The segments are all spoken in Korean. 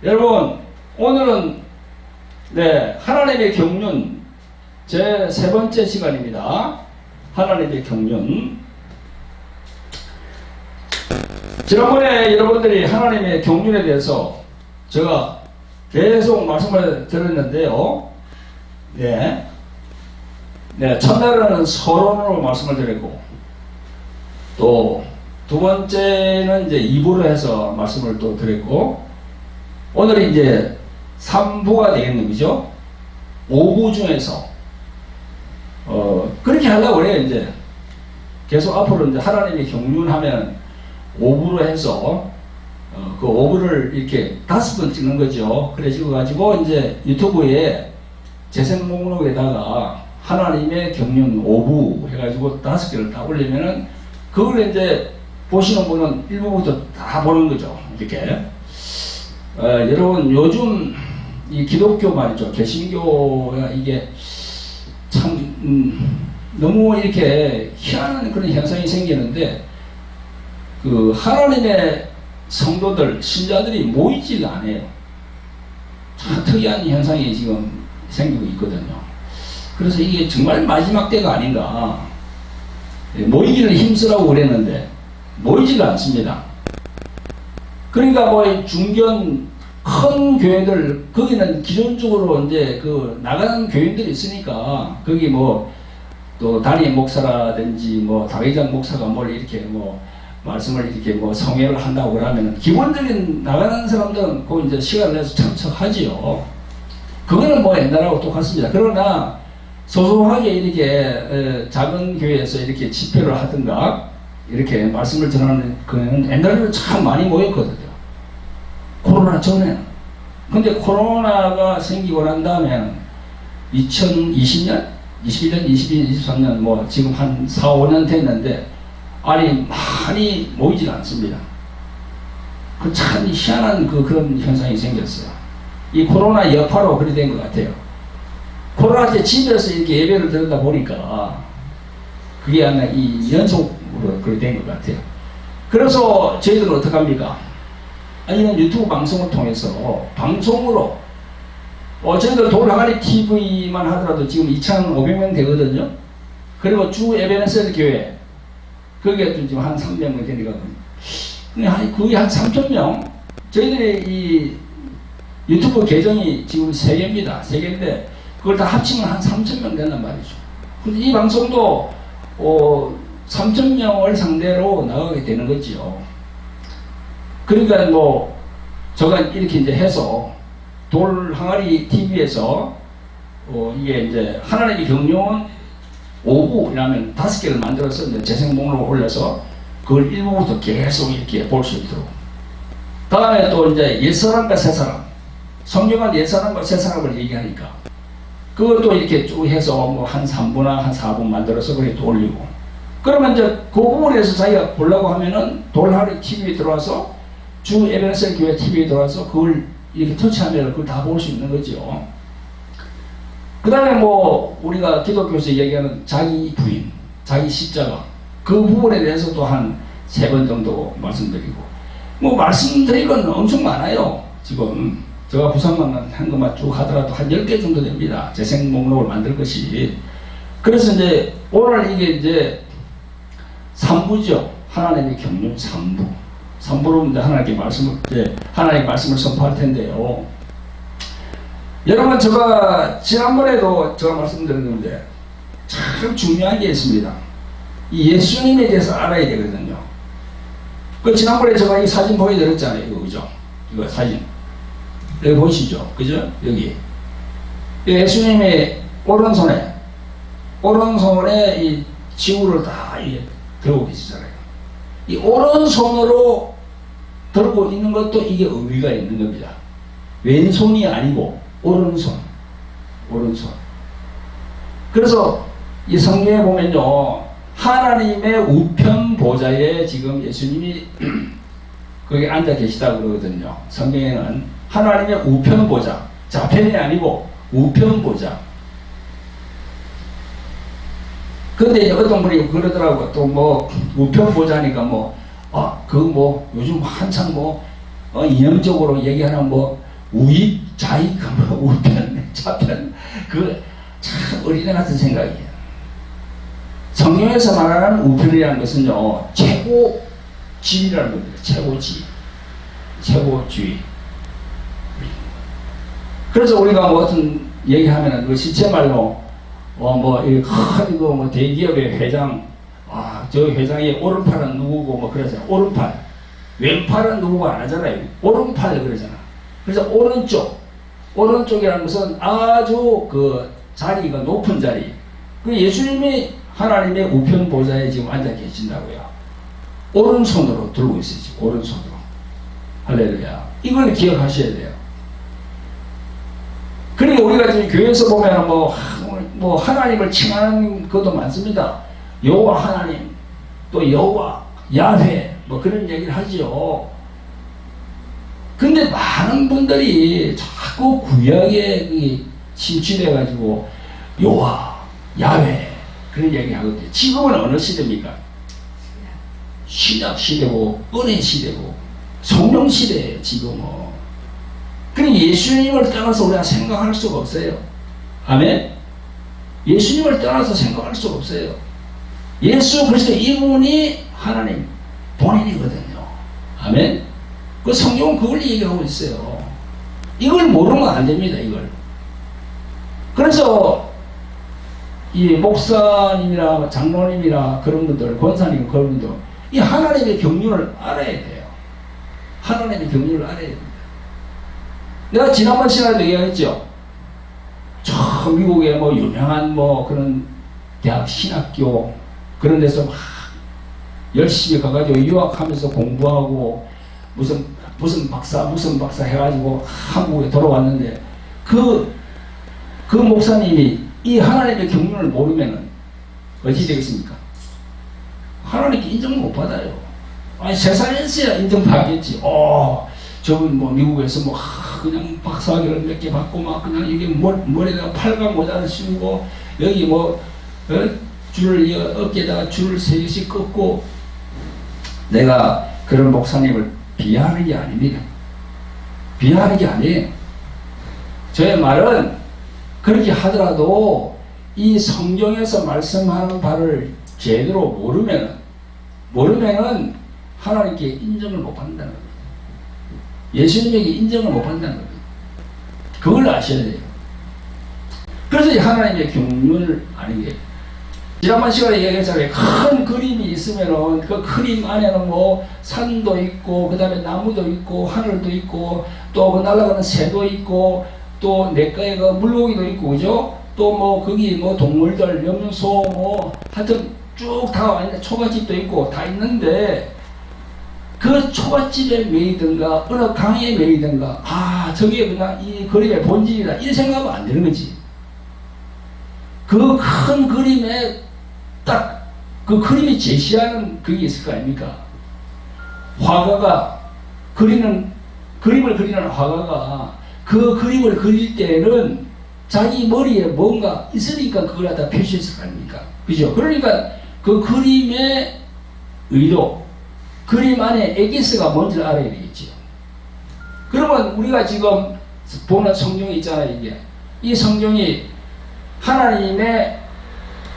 여러분, 오늘은 하나님의 경륜 제 세 번째 시간입니다. 하나님의 경륜. 지난번에 여러분들이 하나님의 경륜에 대해서 제가 계속 말씀을 드렸는데요. 첫날에는 서론으로 말씀을 드렸고, 또 두 번째는 이제 2부로 해서 말씀을 또 드렸고, 오늘은 이제 3부가 되겠는 거죠. 5부 중에서 그렇게 하려고 그래요. 이제 계속 앞으로 이제 하나님의 경륜하면 5부로 해서 그 5부를 이렇게 5번 찍는 거죠. 그래 찍어가지고 이제 유튜브에 재생 목록에다가 하나님의 경륜 5부 해가지고 5개를 다 올리면은 그걸 이제 보시는 분은 1부부터 다 보는 거죠. 이렇게. 여러분, 요즘 이 기독교 말이죠. 개신교가 이게 참 너무 이렇게 희한한 그런 현상이 생기는데, 그 하나님의 성도들, 신자들이 모이지가 않아요. 참 특이한 현상이 지금 생기고 있거든요. 그래서 이게 정말 마지막 때가 아닌가. 모이기를 힘쓰라고 그랬는데 모이지가 않습니다. 그러니까 뭐 중견 큰 교회들, 거기는 기존적으로 이제 그 나가는 교인들이 있으니까, 거기 뭐 또 담임 목사라든지 뭐 다회장 목사가 뭘 이렇게 뭐 말씀을 이렇게 뭐 성회를 한다고 그러면 기본적인 나가는 사람들은 그 이제 시간을 내서 참석하지요. 그거는 뭐 옛날하고 똑같습니다. 그러나 소소하게 이렇게 작은 교회에서 이렇게 집회를 하든가 이렇게 말씀을 전하는 그는 옛날에는 참 많이 모였거든요. 코로나 전에는. 근데 코로나가 생기고 난 다음에는 2020년, 21년, 22년, 23년 뭐 지금 한 4, 5년 됐는데 아니 많이 모이질 않습니다. 그 참 희한한 그런 현상이 생겼어요. 이 코로나 여파로 그렇게 된 것 같아요. 코로나 때 집에서 이렇게 예배를 드리다 보니까 그게 아마 이 연속으로 그렇게 된 것 같아요. 그래서 저희들은 어떻게 합니까? 아니면 유튜브 방송을 통해서 방송으로 저희들 돌항아리 TV만 하더라도 지금 2,500명 되거든요. 그리고 주 에베네셀 교회 거기에 또 지금 한 300명 되니까 거의 한 3,000명. 저희들의 이 유튜브 계정이 지금 3개입니다. 3개인데 그걸 다 합치면 한 3,000명 된단 말이죠. 근데 이 방송도 3,000명을 상대로 나가게 되는 거지요. 그러니까 뭐 제가 이렇게 이제 해서 돌항아리 TV에서 이게 이제 하나님의 경륜 5부라면 5개를 만들어서 이제 재생 목록을 올려서 그걸 1부부터 계속 이렇게 볼 수 있도록. 다음에 또 이제 옛사람과 새사람, 성경은 옛사람과 새사람을 얘기하니까 그것도 이렇게 쭉 해서 뭐 한 3부나 한 4부 만들어서 그렇게 또 올리고, 그러면 이제 그 부분에서 자기가 보려고 하면은 돌항아리 TV에 들어와서 주 에베네셀 교회 TV에 들어와서 그걸 이렇게 터치하면 그걸 다 볼 수 있는 거죠. 그 다음에 뭐 우리가 기독교에서 얘기하는 자기 부인, 자기 십자가, 그 부분에 대해서도 한 3번 정도 말씀드리고, 뭐 말씀드릴 건 엄청 많아요. 지금 제가 부산만 한 것만 쭉 하더라도 한 10개 정도 됩니다. 재생 목록을 만들 것이. 그래서 이제 오늘 이게 이제 3부죠. 하나님의 경륜 3부. 3부로 이제 하나님의 말씀을 선포할 텐데요. 여러분, 제가 지난번에도 제가 말씀드렸는데 참 중요한 게 있습니다. 이 예수님에 대해서 알아야 되거든요. 그 지난번에 제가 이 사진 보여드렸잖아요. 이거 그죠? 이거 사진. 여기 보이시죠? 그죠? 여기. 예수님의 오른손에 이 지구를 다 들고 계시잖아요. 이 오른손으로 들고 있는 것도 이게 의미가 있는 겁니다. 왼손이 아니고 오른손. 그래서 이 성경에 보면요, 하나님의 우편 보좌에 지금 예수님이 거기 앉아 계시다고 그러거든요. 성경에는 하나님의 우편 보좌, 좌편이 아니고 우편 보좌. 근데 이제 어떤 분이 그러더라고요. 또 뭐 우편 보좌니까 뭐 요즘 한창 이념적으로 얘기하는 우익, 좌익, 우편, 좌편, 참 어린애 같은 생각이에요. 성경에서 말하는 우편이라는 것은요, 최고진이라는 겁니다. 최고지, 최고주의. 그래서 우리가 뭐 어떤 얘기하면은 그 실제말로 이거 뭐 대기업의 회장, 저 회장의 오른팔은 누구고 뭐 그러잖아. 오른팔. 왼팔은 누구고 안 하잖아요. 오른팔 그러잖아. 그래서 오른쪽이라는 것은 아주 그 자리가 높은 자리. 그 예수님이 하나님의 우편 보좌에 지금 앉아 계신다고요. 오른손으로 들고 있어요. 지금 오른손으로. 할렐루야. 이걸 기억하셔야 돼요. 그리고 우리가 지금 교회에서 보면 뭐 하나님을 칭하는 것도 많습니다. 여호와 하나님, 또 여호와, 야훼, 뭐 그런 얘기를 하죠. 근데 많은 분들이 자꾸 구약에 심취돼가지고 여호와, 야훼 그런 얘기 하거든요. 지금은 어느 시대입니까? 신약 시대고 은혜 시대고 성령 시대예요. 지금은. 그러니까 예수님을 떠나서 우리가 생각할 수가 없어요. 아멘. 예수님을 떠나서 생각할 수가 없어요. 예수 그리스도 이분이 하나님 본인이거든요. 아멘. 그 성경은 그걸 얘기하고 있어요. 이걸 모르면 안 됩니다. 이걸. 그래서 이 목사님이나 장로님이나 그런 분들, 권사님 그런 분들, 이 하나님의 경륜을 알아야 돼요. 하나님의 경륜을 알아야 됩니다. 내가 지난번 시간에도 얘기했죠. 저 미국에 뭐 유명한 뭐 그런 대학 신학교 그런 데서 막 열심히 가가지고 유학하면서 공부하고 무슨 박사 해가지고 한국에 돌아왔는데 그 목사님이 이 하나님의 경륜을 모르면은 어떻게 되겠습니까? 하나님께 인정을 못 받아요. 아니 세상에서야 인정받겠지. 저분 뭐 미국에서 뭐 그냥 박사학위를 몇 개 받고 막 그냥 이게 머리에다가 팔각 모자를 씌우고 여기 뭐 줄을 어깨에다가 줄을 3개씩 꺾고. 내가 그런 목사님을 비하하는 게 아닙니다. 비하하는 게 아니에요. 저의 말은 그렇게 하더라도 이 성경에서 말씀하는 바를 제대로 모르면은 하나님께 인정을 못 받는다는 겁니다. 예수님에게 인정을 못 받는다는 겁니다. 그걸 아셔야 돼요. 그래서 이 하나님의 경륜을 아는 게, 지난번 시간에 얘기했잖아요. 큰 그림이 있으면은 그 그림 안에는 뭐 산도 있고, 그 다음에 나무도 있고, 하늘도 있고, 또 그 날아가는 새도 있고, 또 내과에 그 물고기도 있고, 그죠? 또 뭐 거기 뭐 동물들, 염소 뭐 하여튼 쭉 다 완전 초가집도 있고 다 있는데, 그 초가집에 매이든가 어느 강에 매이든가 저게 그냥 이 그림의 본질이다 이 생각하면 안 되는 거지. 그 큰 그림에 딱 그 그림이 제시하는 그게 있을 거 아닙니까? 화가가 그림을 그리는 화가가 그 그림을 그릴 때는 자기 머리에 뭔가 있으니까 그걸 갖다 표시했을 거 아닙니까? 그죠? 그러니까 그 그림의 의도, 그림 안에 에기스가 뭔지를 알아야 되겠죠. 그러면 우리가 지금 보는 성경이 있잖아요. 이게 이 성경이 하나님의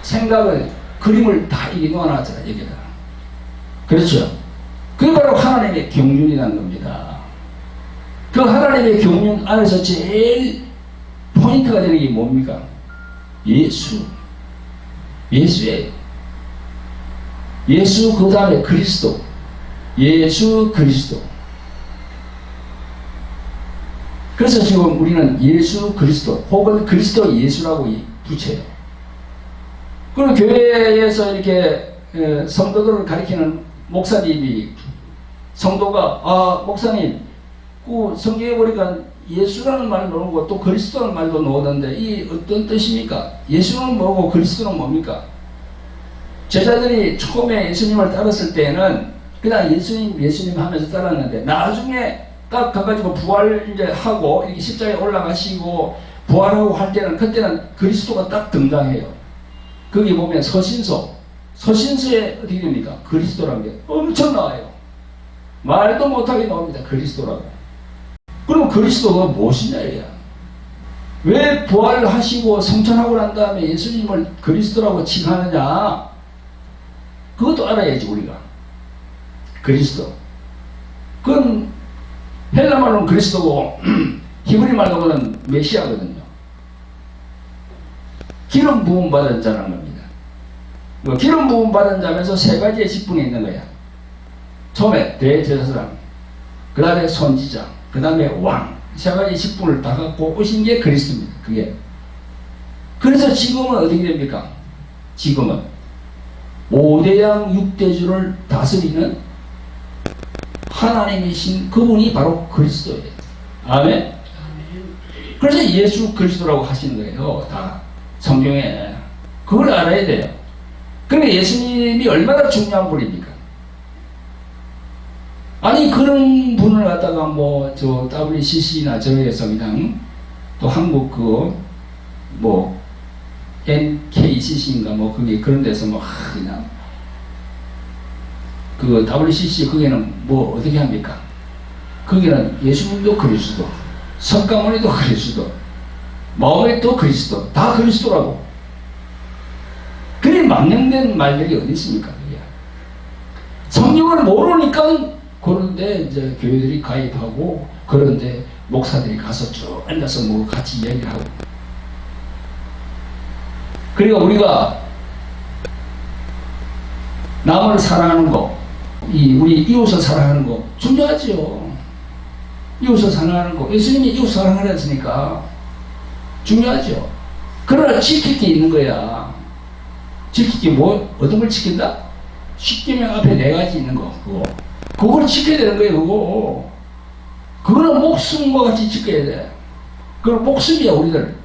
생각을, 그림을 다 이게 놓아놨잖아요. 여기다. 그렇죠? 그게 바로 하나님의 경륜이라는 겁니다. 그 하나님의 경륜 안에서 제일 포인트가 되는 게 뭡니까? 예수예요. 예수 그 다음에 그리스도. 예수 그리스도. 그래서 지금 우리는 예수 그리스도 혹은 그리스도 예수라고 붙여요. 그리고 교회에서 이렇게 성도들을 가리키는 목사님이, 성도가 목사님 그 성경에 보니까 예수라는 말 나오고 또 그리스도라는 말도 나오던데 이 어떤 뜻입니까? 예수는 뭐고 그리스도는 뭡니까? 제자들이 처음에 예수님을 따랐을 때는 그냥 예수님 하면서 따랐는데, 나중에 딱 가가지고 부활 이제 하고 이렇게 십자가에 올라가시고 부활하고 할 때는, 그때는 그리스도가 딱 등장해요. 거기 보면 서신서에 어떻게 됩니까? 그리스도라는 게 엄청 나와요. 말도 못하게 나옵니다. 그리스도라고. 그럼 그리스도가 무엇이냐 이야. 왜 부활하시고 성천하고 난 다음에 예수님을 그리스도라고 칭하느냐? 그것도 알아야지 우리가. 그리스도. 그건 헬라 말로는 그리스도고 히브리 말로는 메시아거든요. 기름 부음 받은 자라는 겁니다. 기름 부음 받은 자면서 세 가지의 직분이 있는 거야. 처음에 대제사장, 그 다음에 선지자, 그 다음에 왕. 세 가지 직분을 다 갖고 오신 게 그리스도입니다. 그게. 그래서 지금은 어떻게 됩니까? 지금은 5대양 6대주를 다스리는 하나님이신 그분이 바로 그리스도예요. 아멘? 그래서 예수 그리스도라고 하시는 거예요. 다 성경에. 그걸 알아야 돼요. 그러니까 예수님이 얼마나 중요한 분입니까? 아니 그런 분을 갖다가 뭐 저 WCC나 저에서 그냥 또 한국 뭐 NKCC인가 뭐 그게 그런 데서 뭐 그냥 그 WCC 거기는 뭐 어떻게 합니까? 거기는 예수님도 그리스도, 석가모니도 그리스도, 마음에도 그리스도, 다 그리스도라고. 그게 망령된 말들이 어디 있습니까? 그게. 성경을 모르니까 그런데 이제 교회들이 가입하고 그런데 목사들이 가서 쭉 앉아서 뭐 같이 이야기를 하고. 그러니까 우리가 남을 사랑하는 거, 우리 이웃을 사랑하는 거 중요하지요. 이웃을 사랑하는 거. 예수님이 이웃 사랑하라 했으니까 중요하죠. 그러나 지킬 게 있는 거야. 지킬 게 뭐, 어떤 걸 지킨다? 십계명 앞에 4가지 있는 거, 그걸 지켜야 되는 거예요, 그거. 그거는 목숨과 같이 지켜야 돼. 그건 목숨이야, 우리들.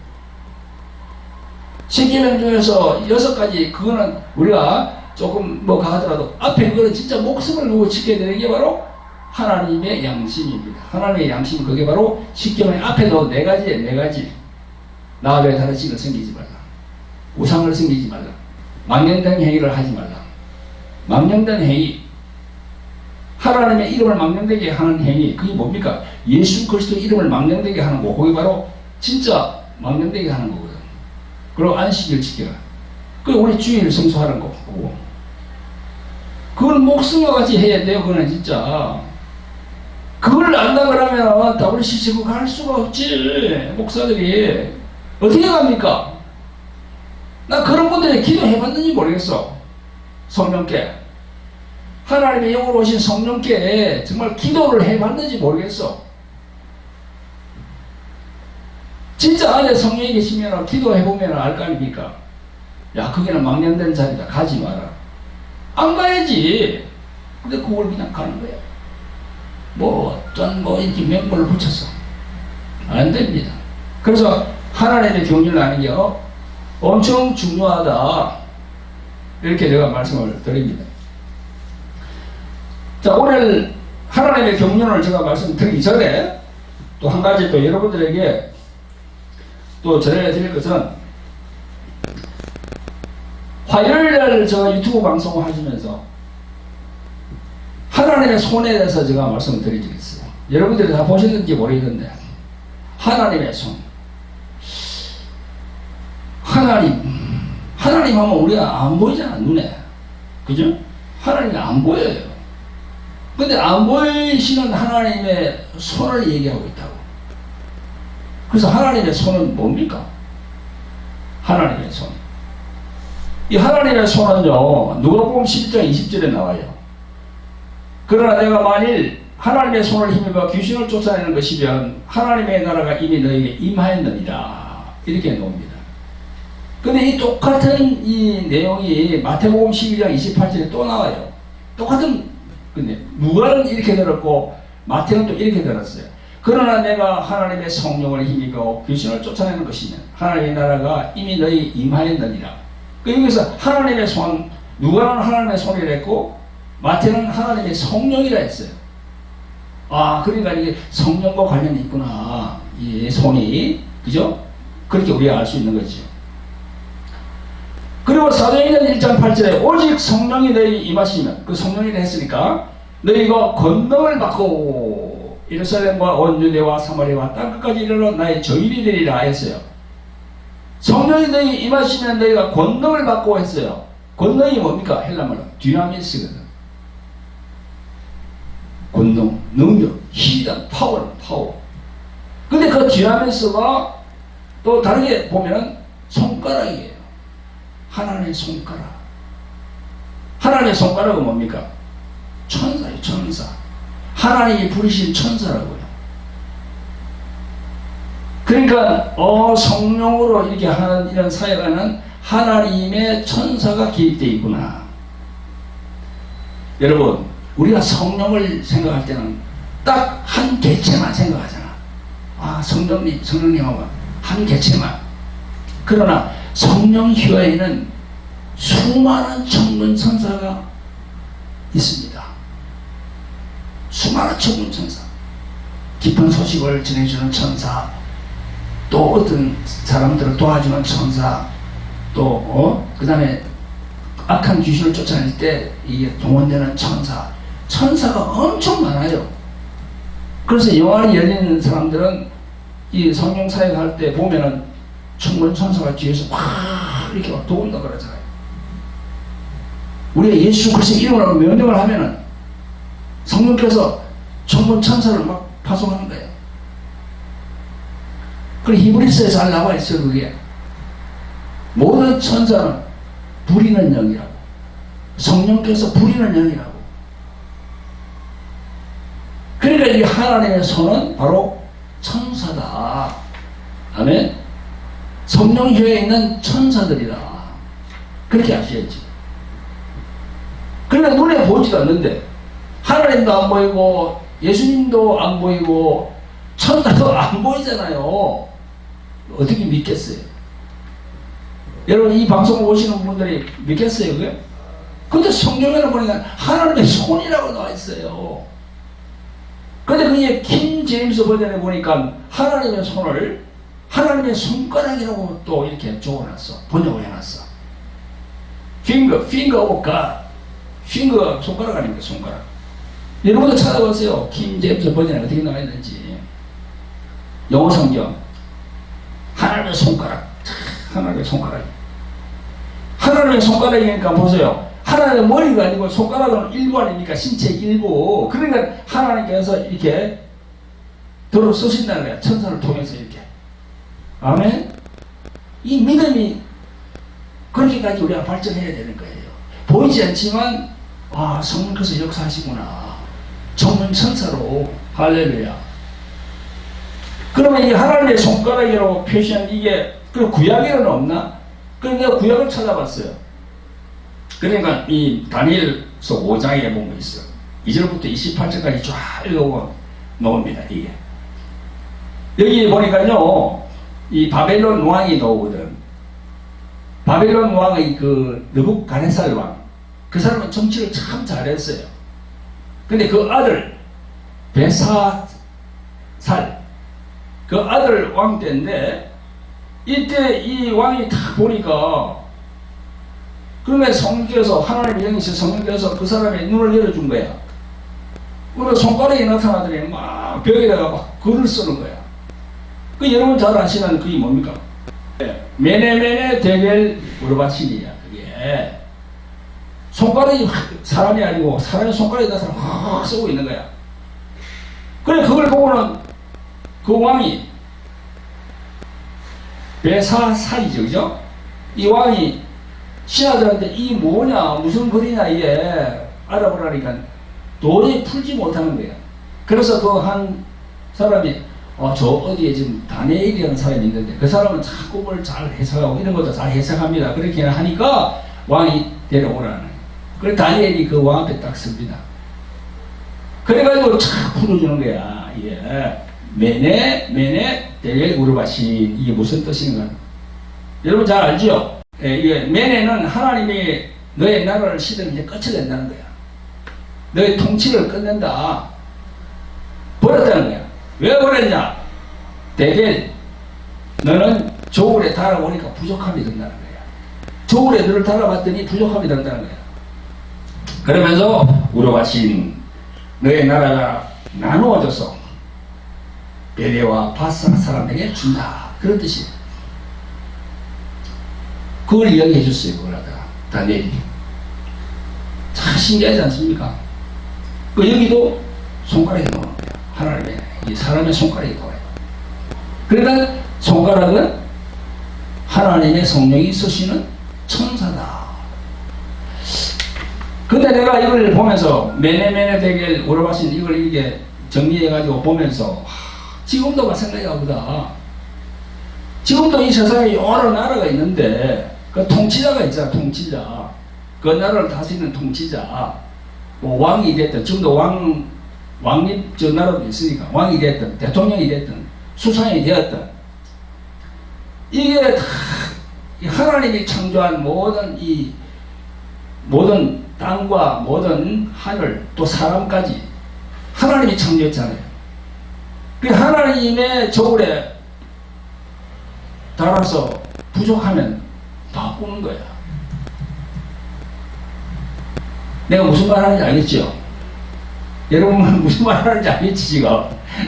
십계명 중에서 6가지, 그거는 우리가 조금 뭐 가더라도 앞에 그거는 진짜 목숨을 두고 지켜야 되는 게 바로 하나님의 양심입니다. 하나님의 양심, 그게 바로 십계명 앞에도 4가지에 4가지. 나 외에 다른 신을 섬기지 말라. 우상을 섬기지 말라. 망령된 행위를 하지 말라. 망령된 행위. 하나님의 이름을 망령되게 하는 행위. 그게 뭡니까? 예수 그리스도 이름을 망령되게 하는 거. 그게 바로 진짜 망령되게 하는 거거든. 그리고 안식일 지켜라. 그게 우리 주일 성수하는 거고. 그걸 목숨과 같이 해야 돼요. 그거는 진짜. 그걸 안다 그러면 WCC고 갈 수가 없지. 목사들이. 어떻게 갑니까? 나 그런 분들이 기도해봤는지 모르겠어. 성령께. 하나님의 영으로 오신 성령께 정말 기도를 해봤는지 모르겠어. 진짜 안에 성령이 계시면 기도해보면 알 거 아닙니까? 야, 거기는 망령된 자리다. 가지 마라. 안 가야지. 근데 그걸 그냥 가는 거야. 뭐 어떤 이렇게 명분을 붙였어. 안 됩니다. 그래서 하나님의 경륜을 아는 게 엄청 중요하다. 이렇게 제가 말씀을 드립니다. 자, 오늘 하나님의 경륜을 제가 말씀드리기 전에 또 한 가지 또 여러분들에게 또 전해드릴 것은 화요일날 제가 유튜브 방송을 하시면서 하나님의 손에 대해서 제가 말씀을 드리겠어요. 여러분들이 다 보셨는지 모르겠는데 하나님의 손. 하나님 하면 우리가 안 보이잖아, 눈에. 그죠? 하나님이 안 보여요. 근데 안 보이시는 하나님의 손을 얘기하고 있다고. 그래서 하나님의 손은 뭡니까? 하나님의 손. 이 하나님의 손은요, 누가복음 11장 20절에 나와요. 그러나 내가 만일 하나님의 손을 힘입어 귀신을 쫓아내는 것이면 하나님의 나라가 이미 너에게 임하였느니라. 이렇게 나옵니다. 근데 이 똑같은 이 내용이 마태복음 12장 28절에 또 나와요. 똑같은, 근데 누가는 이렇게 들었고 마태는 또 이렇게 들었어요. 그러나 내가 하나님의 성령을 힘입어 귀신을 쫓아내는 것이면 하나님의 나라가 이미 너희 임하였느니라. 여기서 하나님의 손, 누가는 하나님의 손이라 했고 마태는 하나님의 성령이라 했어요. 아, 그러니까 이게 성령과 관련이 있구나. 이 손이. 그죠? 그렇게 우리가 알 수 있는 거죠. 그리고 사도행전 1장 8절에 오직 성령이 너희 임하시면, 그 성령이라 했으니까 너희가 권능을 받고 예루살렘과 온 유대와 사마리아와 땅끝까지 이르러 나의 저인이 되리라 했어요. 성령이 너희 임하시면 너희가 권능을 받고 했어요. 권능이 뭡니까? 헬라말로 디나미스거든. 권능, 능력, 힘이다, 파워. 근데 그 디나미스가 또 다르게 보면 손가락이에요. 하나님의 손가락. 하나님의 손가락은 뭡니까? 천사예요, 천사. 하나님이 부르신 천사라고요. 그러니까 성령으로 이렇게 하는 이런 사역하는 하나님의 천사가 기입되어 있구나. 여러분, 우리가 성령을 생각할 때는 딱 한 개체만 생각하잖아. 아, 성령님하고 한 개체만. 그러나 성령 혀에는 수많은 천문 천사가 있습니다. 수많은 천문 천사. 깊은 소식을 전해주는 천사, 또 어떤 사람들을 도와주는 천사, 또 그 다음에 악한 귀신을 쫓아낼 때 이게 동원되는 천사. 천사가 엄청 많아요. 그래서 영안이 열리는 사람들은 이 성령 사역할 때 보면은 천문 천사가 뒤에서 막 이렇게 막 도운다 그러잖아요. 우리가 예수 그리스도의 이름으로 명령을 하면은 성령께서 천문 천사를 막 파송하는 거예요. 그리고 히브리서에 잘 나와 있어요. 그게 모든 천사는 부리는 영이라고, 성령께서 부리는 영이라고. 그러니까 이 하나님의 손은 바로 천사다. 아멘. 성령 혀에 있는 천사들이다. 그렇게 아셔야지. 그러니까 눈에 보이지도 않는데 하나님도 안 보이고 예수님도 안 보이고 천사도 안 보이잖아요. 어떻게 믿겠어요? 여러분, 이 방송을 보시는 분들이 믿겠어요, 그게? 근데 성경에는 보니까 하나님의 손이라고 나와 있어요. 근데 그게 킹 제임스 버전에 보니까 하나님의 손을 하나님의 손가락이라고 또 이렇게 적어놨어. 번역을 해놨어. finger of God. finger, 손가락 아닙니까, 손가락. 여러분도 찾아보세요. 킹 제임스 버전에 어떻게 나와 있는지. 영어 성경. 하나님의 손가락. 하나님의 손가락. 하나님의 손가락이니까 보세요. 하나님의 머리가 아니고 손가락은 일부 아닙니까? 신체 일부. 그러니까 하나님께서 이렇게 들어 쓰신다는 거야. 천사를 통해서 이렇게. 아멘? 이 믿음이 그렇게까지 우리가 발전해야 되는 거예요. 보이지 않지만, 아, 성령께서 역사하시구나. 전문 천사로. 할렐루야. 그러면 이 하나님의 손가락이라고 표시한 이게, 그 구약에는 없나? 그래서 내가 구약을 찾아봤어요. 그러니까 이 다니엘서 5장에 보면 있어. 2절부터 28절까지 쫙 읽어보면 나옵니다. 이게. 여기 보니까요, 이 바벨론 왕이 나오거든. 바벨론 왕의 그 느부갓네살 왕. 그 사람은 정치를 참 잘했어요. 근데 그 아들, 베사살. 그 아들 왕 때인데, 이때 이 왕이 딱 보니까, 그러면 성령께서, 하나님의 영이 있어 성령께서 그 사람의 눈을 열어준 거야. 그래서 손가락이 나타나더니 막 벽에다가 막 글을 쓰는 거야. 그 여러분 잘 아시는 그게 뭡니까? 메네메네 데겔 우르바친이야. 그게 손가락이 사람이 아니고 사람의 손가락이 나타나 확 쓰고 있는 거야. 그래, 그걸 보고는 그 왕이 베사살이죠, 그죠? 이 왕이 신하들한테 이 뭐냐, 무슨 글이냐, 이게 알아보라니까 도저히 풀지 못하는 거야. 그래서 그 한 사람이, 저 어디에 지금 다니엘이라는 사람이 있는데 그 사람은 참 꿈을 잘 해석하고 이런 것도 잘 해석합니다. 그렇게 하니까 왕이 데려오라는. 그래서 다니엘이 그 왕 앞에 딱 섭니다. 그래가지고 참 풀어주는 거야. 이게 메네 데겔 우르바신, 이게 무슨 뜻인가? 여러분 잘 알죠? 이게 메네는 하나님이 너의 나라를 시대를 이제 끝을 낸다는 거야. 너의 통치를 끝낸다. 버렸다는 거야. 왜 버렸냐? 데겔, 너는 저울에 달아보니까 부족함이 된다는 거야. 저울에 너를 달아봤더니 부족함이 된다는 거야. 그러면서 우러바신 너의 나라가 나누어져서 베레와 바사 사람에게 준다. 그런 뜻이에요. 그걸 이야기해 줬어요. 그걸 하다가 다니엘이. 참 신기하지 않습니까? 그 여기도 손가락이 나오는 거예요. 하나님의 이 사람의 손가락이 나와요. 그러니까 손가락은 하나님의 성령이 쓰시는 천사다. 근데 내가 이걸 보면서 메네메네 데겔 우라바신 이걸 이렇게 정리해가지고 보면서 지금도 마찬가지가 보다. 지금도 이 세상에 여러 나라가 있는데 그 통치자가 있잖아. 통치자. 그 나라를 다스리는 통치자. 뭐 왕이 됐든 지금도 왕립 저 나라도 있으니까 왕이 됐든 대통령이 됐든 수상이 되었든 이게 다 하나님이 창조한 모든 땅과 모든 하늘 또 사람까지 하나님이 창조했잖아요. 그 하나님의 저울에 따라서 부족하면 바꾸는 거야. 내가 무슨 말 하는지 알겠죠? 여러분은 무슨 말 하는지 알겠지 지금?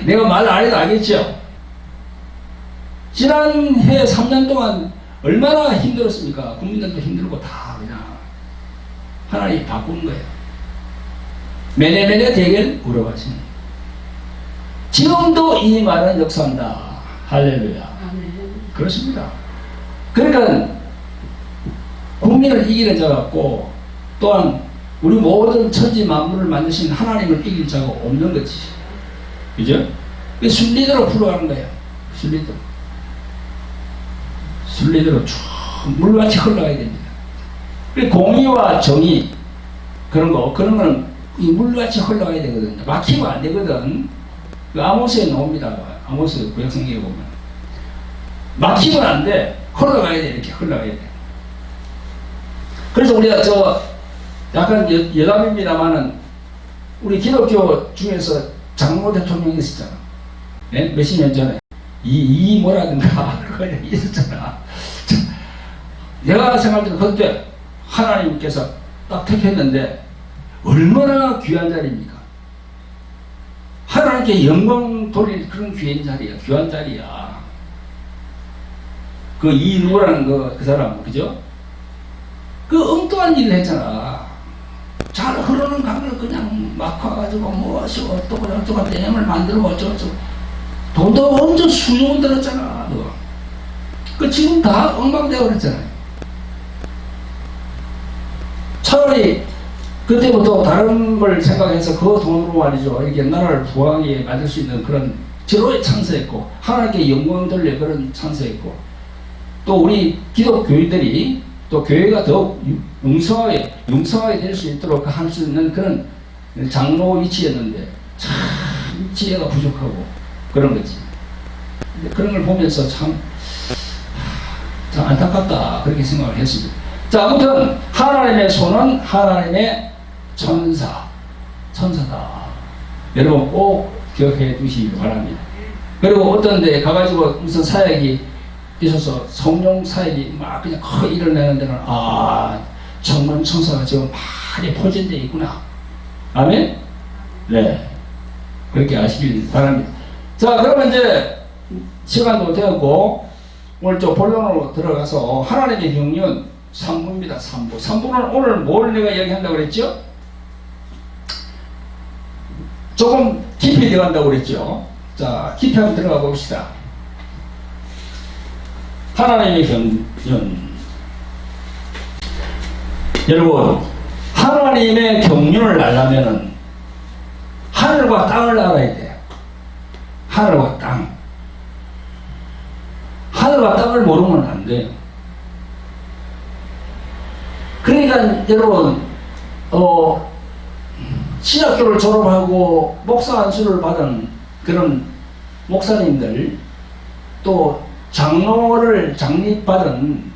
내가 말 안 해도 알겠죠? 지난해 3년 동안 얼마나 힘들었습니까? 국민들도 힘들고 다 그냥 하나님이 바꾸는 거예요. 메네메네 데겔 우러가시는. 지금도 이 말은 역사한다. 할렐루야. 그렇습니다. 그러니까 국민을 이기는 자 같고 또한 우리 모든 천지 만물을 만드신 하나님을 이길 자가 없는 거지. 그죠? 순리대로 풀어가는 거예요. 순리대로 쭉 물같이 흘러가야 됩니다. 공의와 정의 그런 거는 이 물같이 흘러가야 되거든요. 막히면 안 되거든. 아모스에 나옵니다. 아모스 구약성경에 보면 막히면 안 돼. 흘러가야 돼. 이렇게 흘러가야 돼. 그래서 우리가 약간 여담입니다만은 우리 기독교 중에서 장로 대통령이 있었잖아. 네? 몇십 년 전에 이 뭐라든가 그거 있었잖아. 내가 생각할 때 그때 하나님께서 딱 택했는데 얼마나 귀한 자리입니까? 하나님께 영광 돌릴 그런 귀한 자리야. 귀한 자리야. 그 이누라는 그 사람 그죠? 그 엉뚱한 일을 했잖아. 잘 흐르는 강을 그냥 막 와가지고 무엇이 어떠고 댐을 만들고 어쩌고 돈도 엄청 수조원 들었잖아. 그 지금 다 엉망되어 버렸잖아요. 차라리 그때부터 다른 걸 생각해서 그 돈으로 말이죠. 이렇게 나라를 부강하게 만들 수 있는 그런 제로에 찬스했고 하나님께 영광 돌릴 그런 찬스했고 또 우리 기독교인들이 또 교회가 더욱 융성하게 될 수 있도록 할 수 있는 그런 장로 위치였는데 참 지혜가 부족하고 그런 거지. 그런 걸 보면서 참 안타깝다 그렇게 생각을 했습니다. 자, 아무튼 하나님의 손은 하나님의 천사다. 여러분 꼭 기억해 두시기 바랍니다. 그리고 어떤 데 가가지고 무슨 사역이 있어서 성령 사역이 막 그냥 크게 일어나는 데는 천만 천사가 지금 많이 포진되어 있구나. 아멘? 네. 그렇게 아시길 바랍니다. 자, 그러면 이제 시간도 되었고 오늘 저 본론으로 들어가서 하나님의 경륜 3부입니다. 3부는 오늘 뭘 내가 이야기한다고 그랬죠? 조금 깊이 들어간다고 그랬죠? 자, 깊이 한번 들어가 봅시다. 하나님의 경륜. 여러분, 하나님의 경륜을 알려면은 하늘과 땅을 알아야 돼요. 하늘과 땅. 하늘과 땅을 모르면 안 돼요. 그러니까 여러분, 신학교를 졸업하고 목사 안수를 받은 그런 목사님들, 또 장로를 장립받은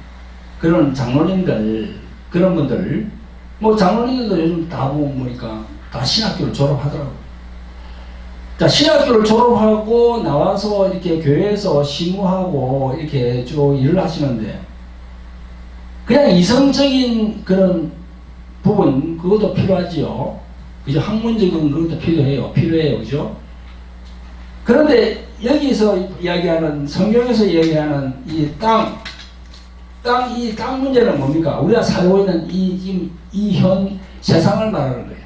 그런 장로님들, 그런 분들, 뭐 장로님들도 요즘 다 보니까 다 신학교를 졸업하더라고요. 자, 신학교를 졸업하고 나와서 이렇게 교회에서 심무하고 이렇게 쭉 일을 하시는데, 그냥 이성적인 그런 부분, 그것도 필요하지요. 그죠? 학문적인 것도 필요해요. 그죠? 그런데 여기서 이야기하는, 성경에서 이야기하는 이 땅, 이 땅 문제는 뭡니까? 우리가 살고 있는 이 현 세상을 말하는 거예요.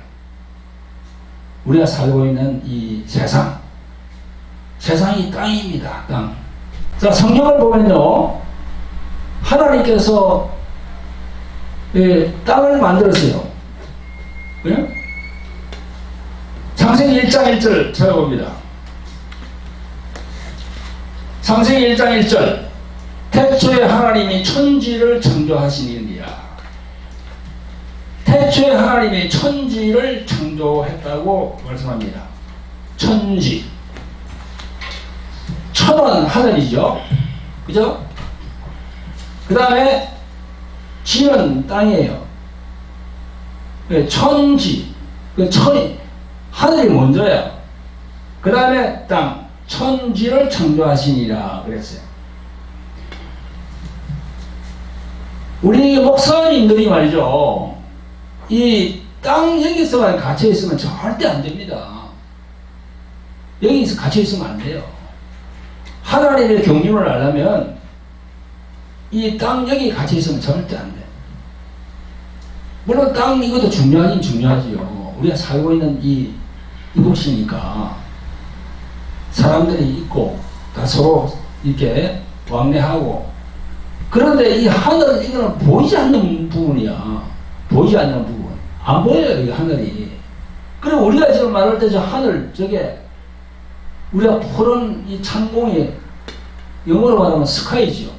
우리가 살고 있는 이 세상. 세상이 땅입니다. 땅. 자, 성경을 보면요. 하나님께서 땅을 만들었어요. 네? 창세기 1장 1절 찾아봅니다. 창세기 1장 1절. 태초에 하나님이 천지를 창조하시니라. 태초에 하나님이 천지를 창조했다고 말씀합니다. 천지. 천은 하늘이죠. 그죠? 그 다음에 지는 땅이에요. 천지. 천이, 하늘이 먼저야. 그 다음에 땅. 천지를 창조하시니라 그랬어요. 우리 목사님들이 말이죠. 이 땅 여기서만 갇혀 있으면 절대 안 됩니다. 여기서 갇혀 있으면 안 돼요. 하나님의 경륜을 알려면 이 땅 여기 갇혀 있으면 절대 안 돼. 물론 땅 이것도 중요하긴 중요하지요. 우리가 살고 있는 이곳이니까 사람들이 있고 다 서로 이렇게 왕래하고. 그런데 이 하늘, 이거는 보이지 않는 부분이야. 보이지 않는 부분. 안 보여요, 이 하늘이. 그리고 우리가 지금 말할 때 저 하늘, 저게, 우리가 푸른 이 창공이, 영어로 말하면 스카이지요.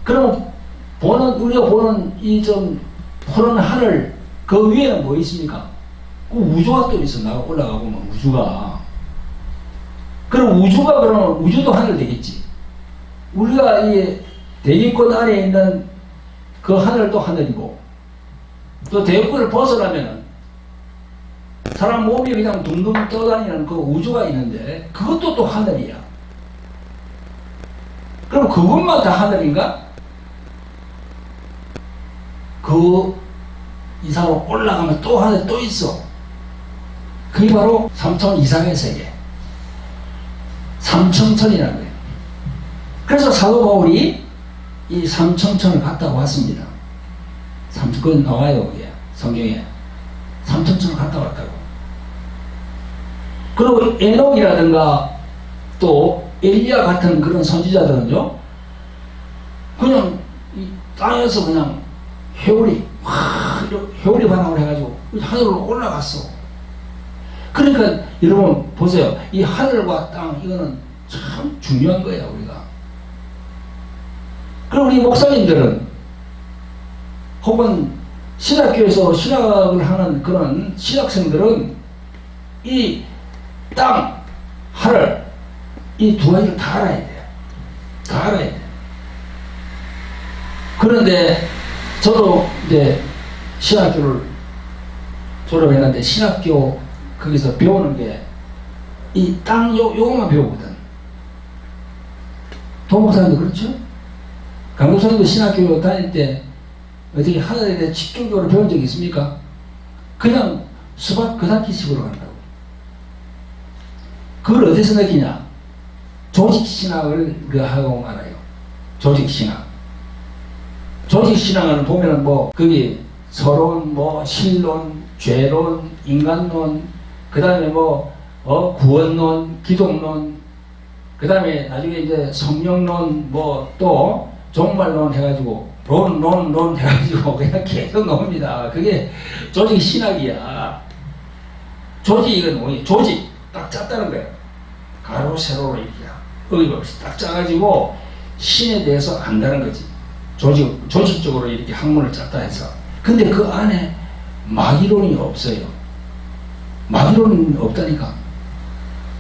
그러면 우리가 보는 이 좀 푸른 하늘, 그 위에는 뭐 있습니까? 그 우주가 또 있어, 올라가 보면 우주가. 그럼 우주가 그러면 우주도 하늘 되겠지. 우리가 이 대기권 안에 있는 그 하늘도 하늘이고, 또 대기권을 벗어나면은 사람 몸이 그냥 둥둥 떠다니는 그 우주가 있는데 그것도 또 하늘이야. 그럼 그것만 다 하늘인가? 그 이상으로 올라가면 또 하늘 또 있어. 그게 바로 삼천 이상의 세계. 삼천천이라는 거예요. 그래서 사도 바울이 이 삼천천을 갔다 왔습니다. 그건 나와요, 여기에. 성경에. 삼천천을 갔다 왔다고. 그리고 에녹이라든가 또 엘리야 같은 그런 선지자들은요, 그냥 이 땅에서 그냥 회오리 반응을 해가지고 하늘로 올라갔어. 그러니까 여러분 보세요. 이 하늘과 땅, 이거는 참 중요한 거예요, 우리가. 그리고 우리 목사님들은 혹은 신학교에서 신학을 하는 그런 신학생들은 이 땅, 하늘, 이 두 가지를 다 알아야 돼요. 다 알아야 돼요. 그런데 저도 이제 신학교를 졸업했는데 신학교 거기서 배우는 게 이 땅 요것만 배우거든. 도목사님도 그렇죠? 강목사님도 신학교 다닐 때 어떻게 하늘에 대해 집중적으로 배운 적이 있습니까? 그냥 수박 그닥기식으로 간다고. 그걸 어디서 느끼냐? 조직신학을 하고 말아요. 조직신학. 조직신학을 보면은 거기 서론, 신론, 죄론, 인간론, 그 다음에 구원론, 기독론, 그 다음에 나중에 이제 성령론, 또 종말론 해가지고, 론 해가지고 그냥 계속 나옵니다. 그게 조직 신학이야. 조직, 이건 뭐니? 조직. 딱 짰다는 거예요. 가로, 세로로 이렇게. 어김없이 딱 짜가지고 신에 대해서 안다는 거지. 조직적으로 이렇게 학문을 짰다 해서. 근데 그 안에 마귀론이 없어요. 마귀론이 없다니까.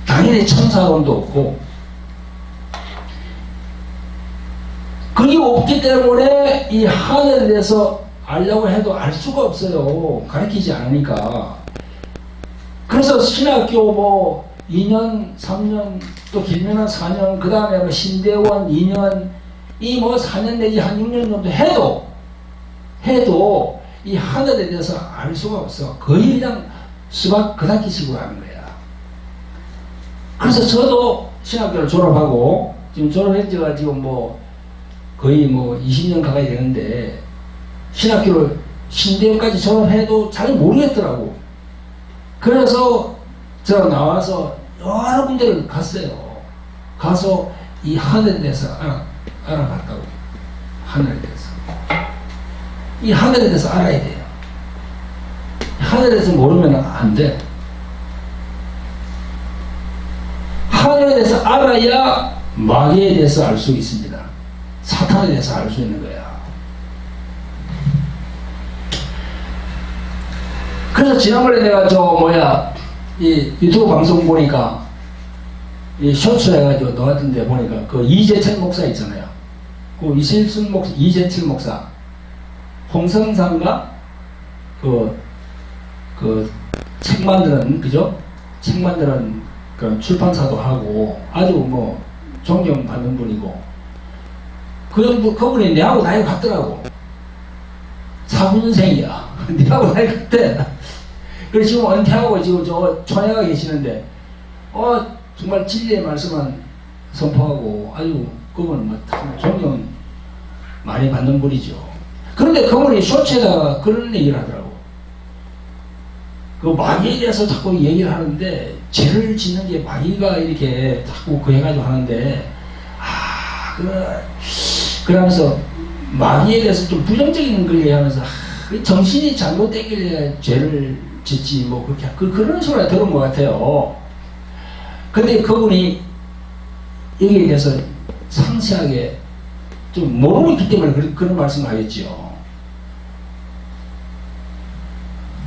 당연히 천사론도 없고. 그게 없기 때문에 이 하늘에 대해서 알려고 해도 알 수가 없어요. 가르치지 않으니까. 그래서 신학교 2년, 3년, 또 길면은 4년, 그 다음에 신대원 2년, 4년 내지 한 6년 정도 해도 이 하늘에 대해서 알 수가 없어. 거의 그냥 수박 그닥기식으로 하는 거야. 그래서 저도 신학교를 졸업하고 지금 졸업한 지가 지금 뭐 거의 뭐 20년 가까이 되는데 신학교를 신대까지 졸업해도 잘 모르겠더라고. 그래서 제가 나와서 여러 군데를 갔어요. 가서 이 하늘에 대해서 알아봤다고. 하늘에 대해서. 이 하늘에 대해서 알아야 돼요. 하늘에 대해서 모르면 안 돼. 하늘에 대해서 알아야 마귀에 대해서 알 수 있습니다. 사탄에 대해서 알 수 있는 거야. 그래서 지난번에 내가 이 유튜브 방송 보니까 이 쇼츠 해가지고 나왔던 데 보니까 그 이재철 목사 있잖아요. 그 이재철 목사. 홍성상가 그 책 만드는, 그죠? 책 만드는 그런 출판사도 하고 아주 뭐 존경받는 분이고 그분이 내하고 나이 같더라고. 4년생이야. 내하고 나이 같대. 그래서 지금 은퇴하고 지금 촌에 가 계시는데 정말 진리의 말씀만 선포하고 아주 그분은 뭐 존경 많이 받는 분이죠. 그런데 그분이 쇼츠에다가 그런 얘기를 하더라고. 그 마귀에 대해서 자꾸 얘기를 하는데 죄를 짓는 게 마귀가 이렇게 자꾸 그 해가지고 하는데 그러면서 마귀에 대해서 좀 부정적인 걸 얘기하면서 정신이 잘못되길래 죄를 짓지 뭐 그렇게 그런 소리를 들은 것 같아요. 근데 그분이 여기에 대해서 상세하게 좀 모르고 있기 때문에 그런 말씀을 하겠지요.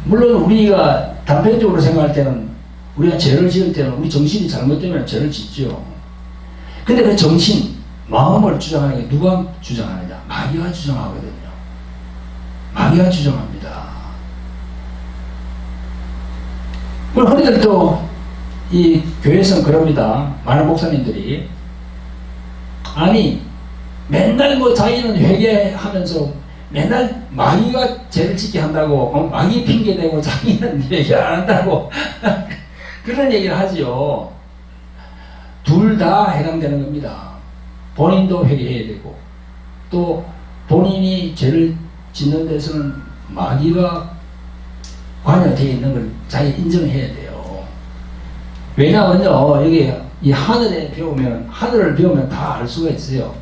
물론 우리가 단편적으로 생각할 때는 우리가 죄를 지을 때는 우리 정신이 잘못되면 죄를 짓죠. 근데 그 정신, 마음을 주장하는 게 누가 주장하느냐? 마귀가 주장하거든요. 마귀가 주장합니다. 물론 흔히들도 이 교회에서는 그럽니다. 많은 목사님들이 아니 맨날 뭐 자기는 회개하면서 맨날 마귀가 죄를 짓게 한다고 마귀 핑계대고 자기는 회개 안 한다고 그런 얘기를 하지요. 둘 다 해당되는 겁니다. 본인도 회개해야 되고 또 본인이 죄를 짓는 데서는 마귀가 관여되어 있는 걸 자기 인정해야 돼요. 왜냐하면요, 여기 이 하늘을 배우면 다 알 수가 있어요.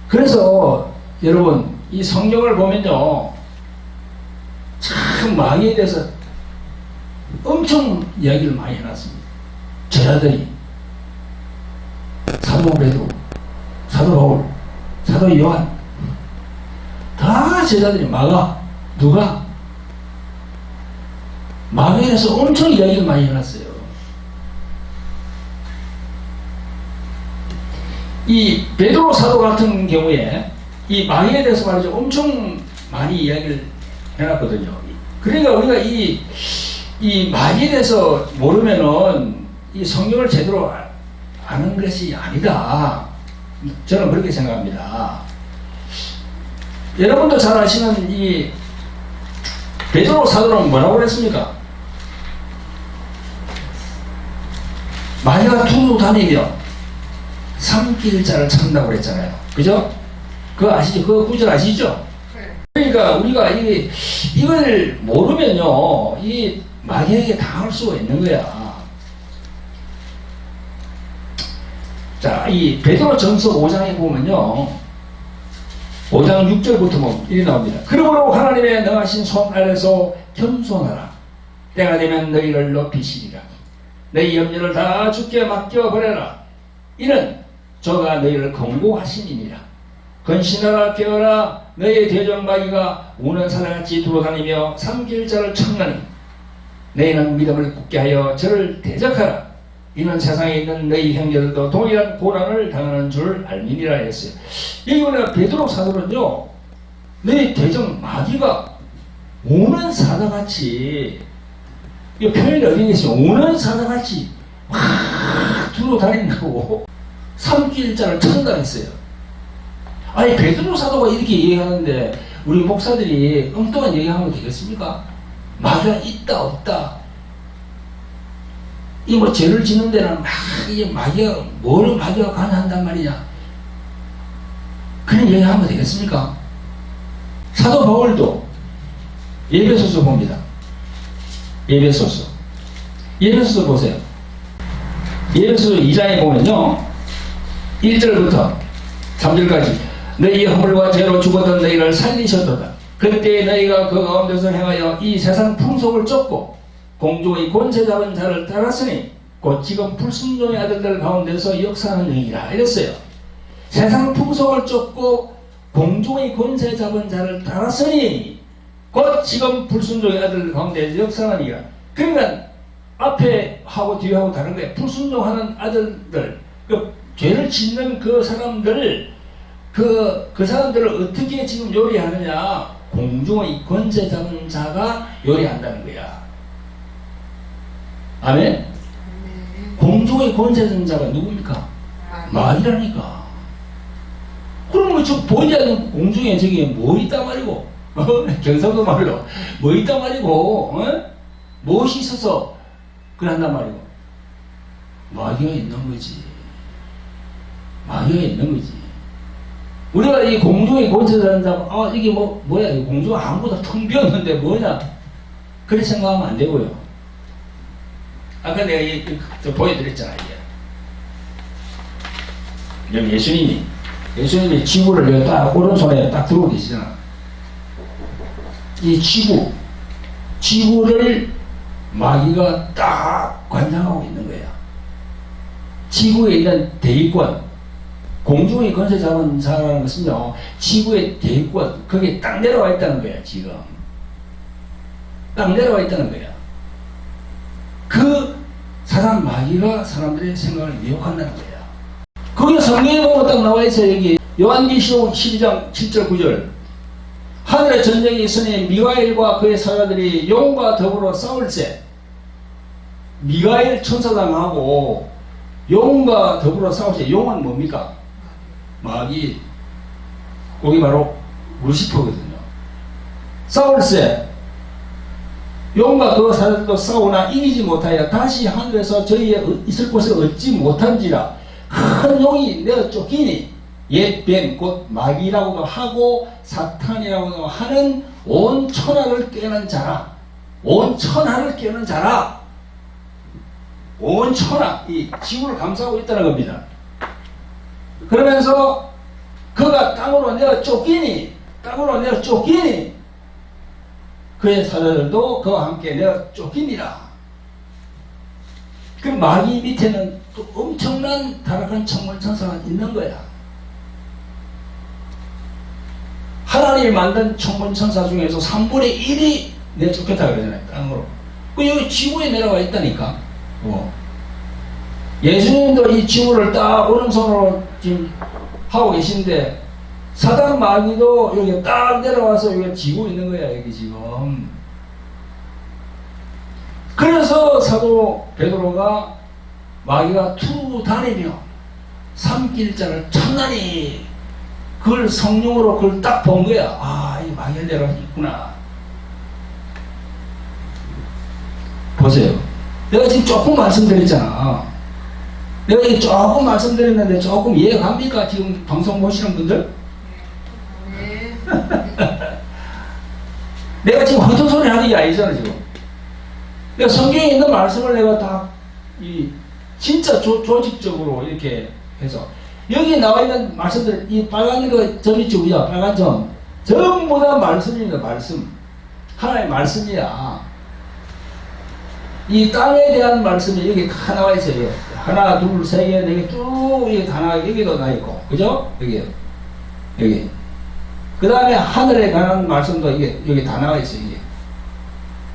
그래서 여러분 이 성경을 보면요, 참 마귀에 대해서 엄청 이야기를 많이 해놨습니다. 제자들이 사도 베드로, 사도 바울, 사도 요한 다 제자들이 누가 마귀에 대해서 엄청 이야기를 많이 해놨어요. 이 베드로 사도 같은 경우에 이 마귀에 대해서 말이죠, 엄청 많이 이야기를 해놨거든요. 그러니까 우리가 이 마귀에 대해서 모르면은 이 성경을 제대로 아는 것이 아니다. 저는 그렇게 생각합니다. 여러분도 잘 아시는 이 베드로 사도는 뭐라고 그랬습니까? 마귀가 두루 다니며 삼킬자를 찾는다고 그랬잖아요. 그죠? 그거 아시죠? 그 구절 아시죠? 그러니까 우리가 이걸 모르면요, 이 마귀에게 당할 수가 있는 거야. 자, 이 베드로 전서 5장에 보면요, 5장 6절부터 보면 이렇게 나옵니다. 그러므로 하나님의 능하신 손 아래서 겸손하라. 때가 되면 너희를 높이시리라. 너희 염려를 다 주께 맡겨버려라. 이는 저가 너희를 권고하심이니라. 근신하라 깨어라. 너희의 대적 마귀가 우는 사자같이 돌아다니며 삼킬 자를 청하니 너희는 믿음을 굳게 하여 저를 대적하라. 이는 세상에 있는 너희 형제들도 동일한 고난을 당하는 줄 알미니라 했어요. 여기 보니까 베드로 사도는요, 너희 대적 마귀가 우는 사자같이, 이 표현이 어디 계시죠? 우는 사자같이 막 두루 다닌다고 삼킬 자를 청다 했어요. 아니 베드로 사도가 이렇게 얘기하는데 우리 목사들이 엉뚱한 얘기하면 되겠습니까? 마귀가 있다 없다. 이 뭐 죄를 짓는 데는 막 이게 마귀가 뭘 마귀가 관여한단 말이냐. 그런 얘기하면 되겠습니까? 사도 바울도 에베소서 봅니다. 에베소서 보세요. 에베소서 2장에 보면요, 1절부터 3절까지 너희 허물과 죄로 죽었던 너희를 살리셨도다. 그때 너희가 그 가운데서 행하여 이 세상 풍속을 쫓고 공중의 권세 잡은 자를 따랐으니 곧 지금 불순종의 아들들 가운데서 역사하는 영이라 이랬어요. 세상 풍속을 쫓고 공중의 권세 잡은 자를 따랐으니 곧 지금 불순종의 아들들 가운데서 역사하는 영이라. 그러니까 앞에 하고 뒤에 하고 다른 거예요. 불순종하는 아들들, 그 죄를 짓는 그 사람들을 그 사람들을 어떻게 지금 요리하느냐? 공중의 권세 잡은 자가 요리한다는 거야. 아멘? 공중의 권세 잡은 자가 누굽니까? 마귀라니까. 그러면 저 보이지 않는 공중에 저기 뭐 있단 말이고, 경상도 말로 뭐 있단 말이고, 무엇이 있어서 그런단 말이고, 마귀가 있는 거지. 마귀가 있는 거지. 우리가 이 공중에 권세자는 자면, 이게 뭐야, 이 공중 아무것도 텅 비었는데 뭐냐? 그렇게 생각하면 안 되고요. 아까 내가 보여드렸잖아, 이게. 여기 예수님이 지구를 여기 딱 오른손에 딱 들고 계시잖아. 이 지구를 마귀가 딱 관장하고 있는 거야. 지구에 있는 대위권, 공중의 권세 잡은 자라는 것은요, 지구의 대위권, 거기에 딱 내려와 있다는 거야, 지금. 딱 내려와 있다는 거야. 그 사람 마귀가 사람들의 생각을 미혹한다는 거야. 거기 성경에 보면 딱 나와 있어요, 여기. 요한계시록 12장 7절 9절. 하늘에 전쟁이 있으니 미가엘과 그의 사자들이 용과 더불어 싸울세. 미가엘 천사장하고 용과 더불어 싸울세. 용은 뭡니까? 마귀. 거기 바로 루시퍼거든요. 싸울세. 용과 그 사자들도 싸우나 이기지 못하여 다시 하늘에서 저희의 있을 곳을 얻지 못한지라. 큰 용이 내어 쫓기니 옛 뱀 곧 마귀라고도 하고 사탄이라고도 하는 온 천하를 깨는 자라. 온 천하를 깨는 자라. 온 천하, 이 지구를 감싸고 있다는 겁니다. 그러면서 그가 땅으로 내어 쫓기니 그의 사자들도 그와 함께 내어 쫓깁니다. 그 마귀 밑에는 또 엄청난 타락한 천문천사가 있는 거야. 하나님이 만든 천문천사 중에서 3분의 1이 내쫓겼다 그러잖아요, 땅으로. 그 여기 지구에 내려와 있다니까. 예수님도 이 지구를 딱 오른손으로 지금 하고 계신데, 사단 마귀도 여기 딱 내려와서 여기 지고 있는 거야, 여기 지금. 그래서 사도 베드로가 마귀가 투 다니며 삼킬 자를 천만히 그걸 성령으로 그걸 딱 본 거야. 이 마귀가 내려와 있구나. 보세요. 내가 지금 조금 말씀드렸잖아. 내가 이게 조금 말씀드렸는데 조금 이해갑니까? 지금 방송 보시는 분들? 네. 내가 지금 헛소리 하는 게 아니잖아, 지금. 내가 성경에 있는 말씀을 내가 다, 진짜 조직적으로 이렇게 해서, 여기 나와 있는 말씀들, 이 빨간 점 있죠, 우리가 빨간 점. 전부 다 말씀입니다, 말씀. 하나의 말씀이야. 이 땅에 대한 말씀이 여기 다 나와 있어요. 하나, 둘, 세 개, 네 개, 쭉, 이게 다 나와, 여기도 나와 있고. 그죠? 여기. 그 다음에 하늘에 관한 말씀도 여기 다 나와 있어요,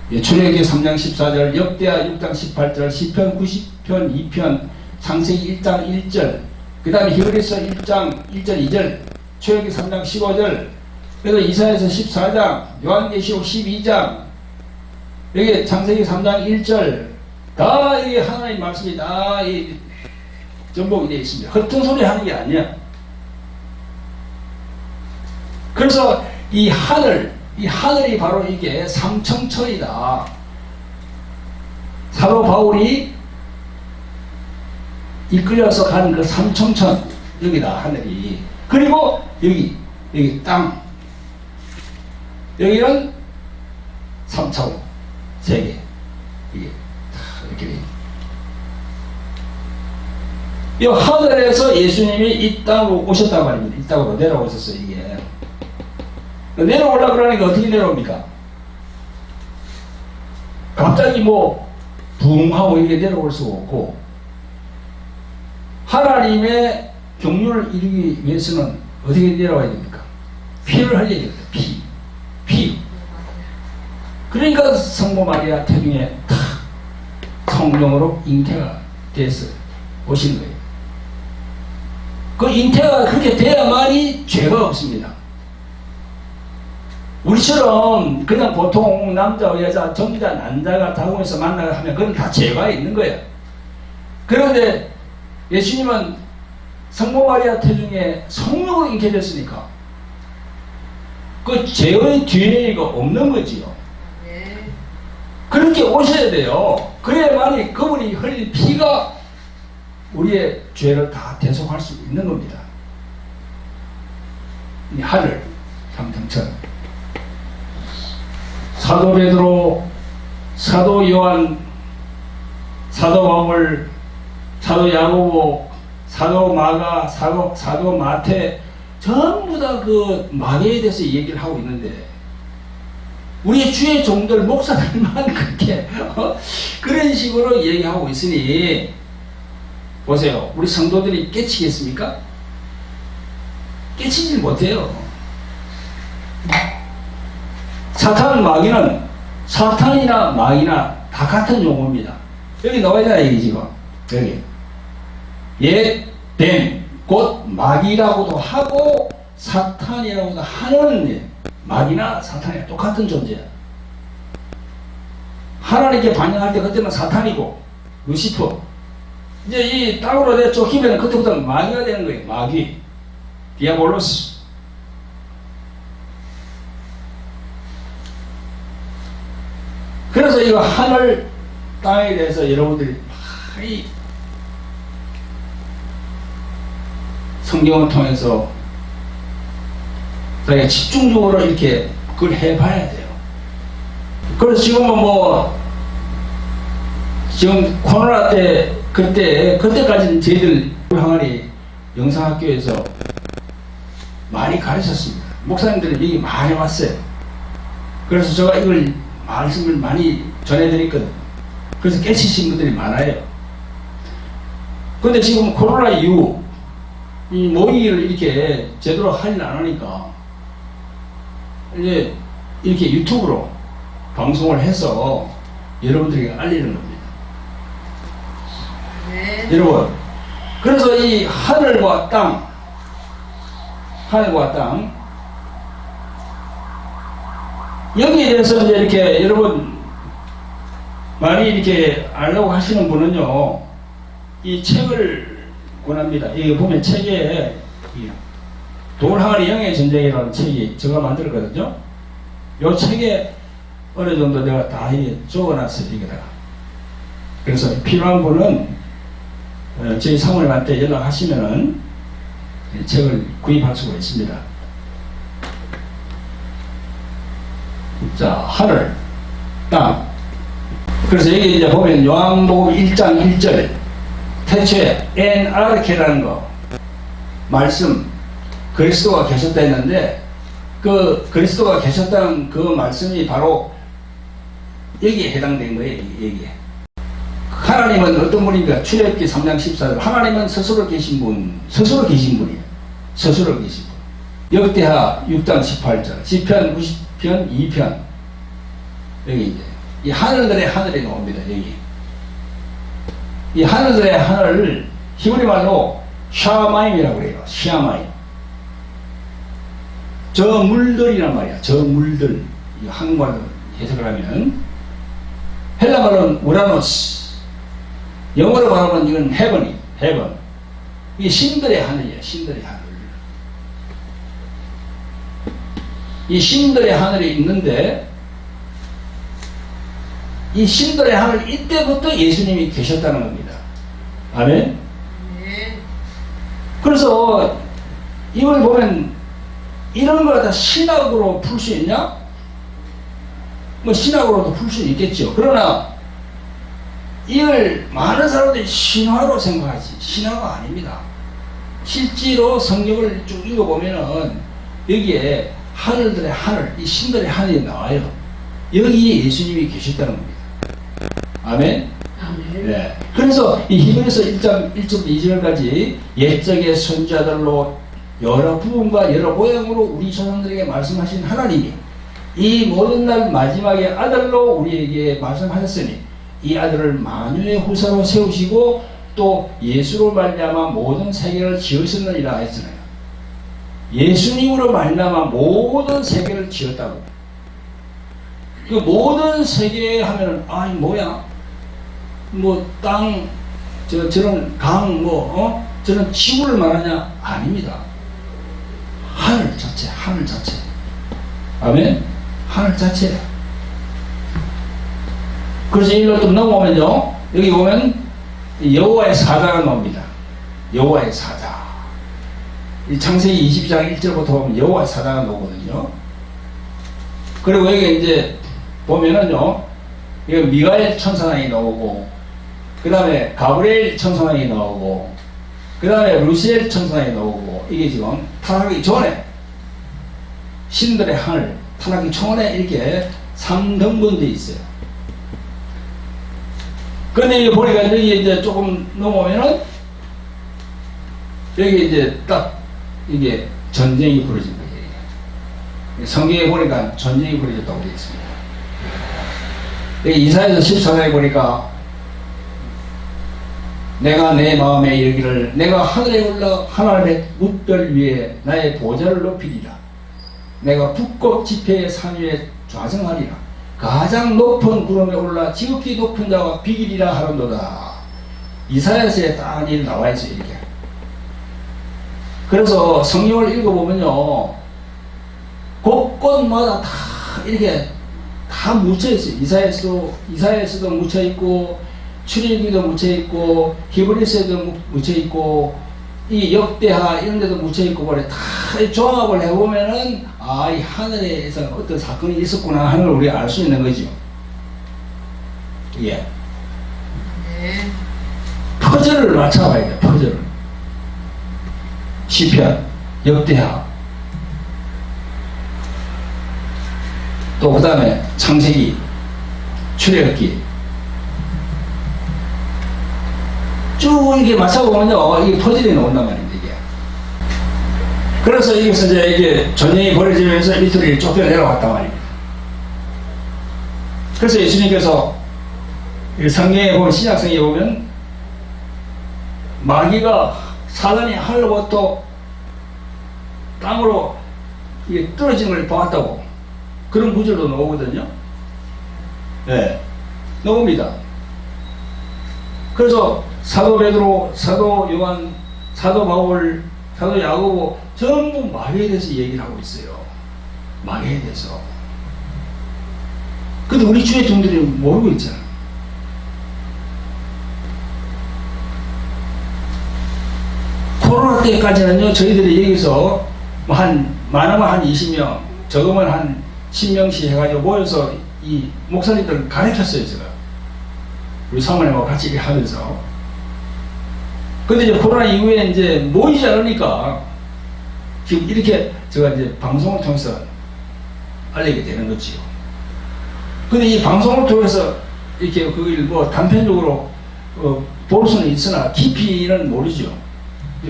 이게. 출애굽기 3장 14절, 역대하 6장 18절, 시편 90편 2편, 창세기 1장 1절, 그 다음에 히브리서 1장 1절 2절, 출애굽기 3장 15절, 그래서 이사야서 14장, 요한계시록 12장, 여기 창세기 3장 1절, 다 이게 하나님의 말씀이 다 전복이 되어 있습니다. 헛된 소리 하는 게 아니야. 그래서 이 하늘이 바로 이게 삼청천이다. 사도 바울이 이끌려서 가는 그 삼총천, 여기다 하늘이. 그리고 여기 땅. 여기는 3차원 세계. 이게 이렇게 돼. 이 하늘에서 예수님이 이 땅으로 오셨단 말입니다. 이 땅으로 내려오셨어요, 이게. 내려오려고 그러니까 어떻게 내려옵니까? 갑자기 뭐, 붕 하고 이게 내려올 수가 없고, 하나님의 경륜을 이루기 위해서는 어떻게 내려와야 됩니까? 피를 흘려야 됩니다. 피. 그러니까 성모 마리아 태중에 성령으로 잉태가 돼서 오신 거예요. 그 잉태가 그렇게 돼야만이 죄가 없습니다. 우리처럼 그냥 보통 남자, 여자, 정자, 난자가 다공에서 만나가 하면 그건 다 죄가 있는 거예요. 그런데 예수님은 성모 마리아 태중에 성령으로 잉태됐으니까 그 죄의 DNA가 없는 거지요. 그렇게 오셔야 돼요. 그래야만이 그분이 흘린 피가 우리의 죄를 다 대속할 수 있는 겁니다. 이 하늘, 삼등천. 사도 베드로, 사도 요한, 사도 바울, 사도 야고보, 사도 마가, 사도 마태 전부 다 그 마귀에 대해서 얘기를 하고 있는데 우리 주의 종들 목사들만 그렇게 그런 식으로 얘기하고 있으니 보세요. 우리 성도들이 깨치겠습니까? 깨치질 못해요. 사탄 마귀는 사탄이나 마귀나 다 같은 용어입니다. 여기 나와 있잖아요. 여기 지금 여기 옛 뱀, 곧 마귀라고도 하고 사탄이라고도 하는 마귀나 사탄이나 똑같은 존재야. 하나님께 반영할 때 그때는 사탄이고 루시퍼. 이제 이 땅으로 내 쫓기면 그때부터 마귀가 되는 거예요. 마귀, 디아볼로스. 그래서 이거 하늘 땅에 대해서 여러분들이 많이 성경을 통해서 자기가 집중적으로 이렇게 그걸 해봐야 돼요. 그래서 지금은 뭐 지금 코로나 때 그때까지는 저희들 항아리 영상학교에서 많이 가르쳤습니다. 목사님들이 여기 많이 왔어요. 그래서 제가 이걸 말씀을 많이 전해드렸거든요. 그래서 깨치신 분들이 많아요. 근데 지금 코로나 이후 이 모의를 이렇게 제대로 하진 않으니까 이제 이렇게 유튜브로 방송을 해서 여러분들에게 알리는 겁니다. 네. 여러분, 그래서 이 하늘과 땅 여기에 대해서 이제 이렇게 여러분 많이 이렇게 알려고 하시는 분은요, 이 책을 권합니다. 여기 보면 책에 돌항아리 영의 전쟁이라는 책이 제가 만들었거든요. 이 책에 어느 정도 내가 다 적어놨어요. 여기다가. 그래서 필요한 분은 저희 사모님한테 연락하시면은 책을 구입할 수가 있습니다. 자, 하늘, 땅. 그래서 여기 이제 보면 요한복음 1장 1절에 태초에 엔아르케라는 거 말씀 그리스도가 계셨다 했는데 그 그리스도가 계셨다는 그 말씀이 바로 여기에 해당된 거예요. 여기에 하나님은 어떤 분입니까? 출애굽기 3장 14절 하나님은 스스로 계신 분이에요. 스스로 계신 분. 역대하 6장 18절 시편 90편 2편 여기 이제 이 하늘들의 하늘이 나옵니다. 여기 이 하늘들의 하늘을 히브리 말로 샤마임이라고 그래요. 샤마임. 저 물들이란 말이야. 저 물들. 한국말로 해석을 하면 헬라 말로는 우라노스. 영어로 말하면 이건 헤븐이. 헤븐. 이게 신들의 하늘이야. 신들의 하늘. 이 신들의 하늘이 있는데 이 신들의 하늘 이때부터 예수님이 계셨다는 겁니다. 아멘. 그래서 이걸 보면 이런 걸 다 신학으로 풀 수 있냐? 뭐 신학으로도 풀 수 있겠죠. 그러나 이걸 많은 사람들이 신화로 생각하지 신화가 아닙니다. 실제로 성경을 쭉 읽어보면은 여기에 하늘들의 하늘, 이 신들의 하늘이 나와요. 여기에 예수님이 계셨다는 겁니다. 아멘? 아멘. 네. 그래서 이 히브리서 1장 1절 2절까지 옛적의 선지자들로 여러 부분과 여러 모양으로 우리 조상들에게 말씀하신 하나님이 이 모든 날 마지막에 아들로 우리에게 말씀하셨으니 이 아들을 만유의 후사로 세우시고 또 예수로 말미암아 모든 세계를 지으셨느니라 했잖아요. 예수님으로 말미암아 모든 세계를 지었다고. 그 모든 세계 하면은 아이 뭐야? 뭐 땅, 저런 강, 저런 지구를 말하냐? 아닙니다. 하늘 자체, 하늘 자체. 아멘? 하늘 자체. 그래서 일로 좀 넘어오면요. 여기 보면 여호와의 사자가 나옵니다. 여호와의 사자. 이 창세기 22장 1절부터 보면 여호와의 사자가 나오거든요. 그리고 여기 이제 보면은요. 이거 미가엘 천사장이 나오고, 그 다음에 가브리엘 천사장이 나오고, 그 다음에 루시엘 천사장이 나오고, 이게 지금 타락하기 전에 신들의 하늘 타락하기 전에 이렇게 3등분되어 있어요. 근데 보니까 여기 이제 조금 넘어오면은 여기 이제 딱 이게 전쟁이 벌어진 거예요. 성경에 보니까 전쟁이 벌어졌다고 되어 있습니다. 여기 이사야서 14장에 보니까 내가 내 마음에 이르기를 내가 하늘에 올라 하나님의 뭇별 위에 나의 보좌를 높이리라. 내가 북극 지폐의 산 위에 좌정하리라. 가장 높은 구름에 올라 지극히 높은 자와 비기리라 하는도다. 이사야서에 딱 이 나와 있어요. 이렇게. 그래서 성경을 읽어보면요, 곳곳마다 다 이렇게 다 묻혀 있어요. 이사야서도 묻혀 있고, 출애굽기도 묻혀 있고, 히브리서에도 묻혀 있고, 이 역대하 이런 데도 묻혀 있고, 그래 다 종합을 해보면은 아, 이 하늘에서 어떤 사건이 있었구나 하는 걸 우리가 알 수 있는 거죠. 예. 네. 퍼즐을 맞춰봐야 돼요. 퍼즐을. 시편, 역대하, 또 그 다음에 창세기, 출애굽기 쭉 이게 맞춰보면요, 이게 퍼즐이 나온단 말입니다. 이게. 그래서 여기서 이게 전쟁이 벌어지면서 이들이 쫓겨 내려왔단 말입니다. 그래서 예수님께서 성경에 보면, 신약성경에 보면 마귀가 사단이 하늘로부터 땅으로 이게 떨어지는 걸 보았다고 그런 구절도 나오거든요. 네, 나옵니다. 그래서 사도 베드로, 사도 요한, 사도 바울, 사도 야고보 전부 마귀에 대해서 얘기를 하고 있어요. 마귀에 대해서. 근데 우리 주의 종들이 모르고 있잖아. 코로나 때까지는요, 저희들이 여기서 많으면 한 20명, 적으면 한 10명씩 해가지고 모여서 이 목사님들 가르쳤어요, 제가. 우리 사모님하고 같이 이렇게 하면서. 근데 이제 코로나 이후에 이제 모이지 않으니까 지금 이렇게 제가 이제 방송을 통해서 알리게 되는 거지요. 근데 이 방송을 통해서 이렇게 그걸 뭐 단편적으로 볼 수는 있으나 깊이는 모르죠.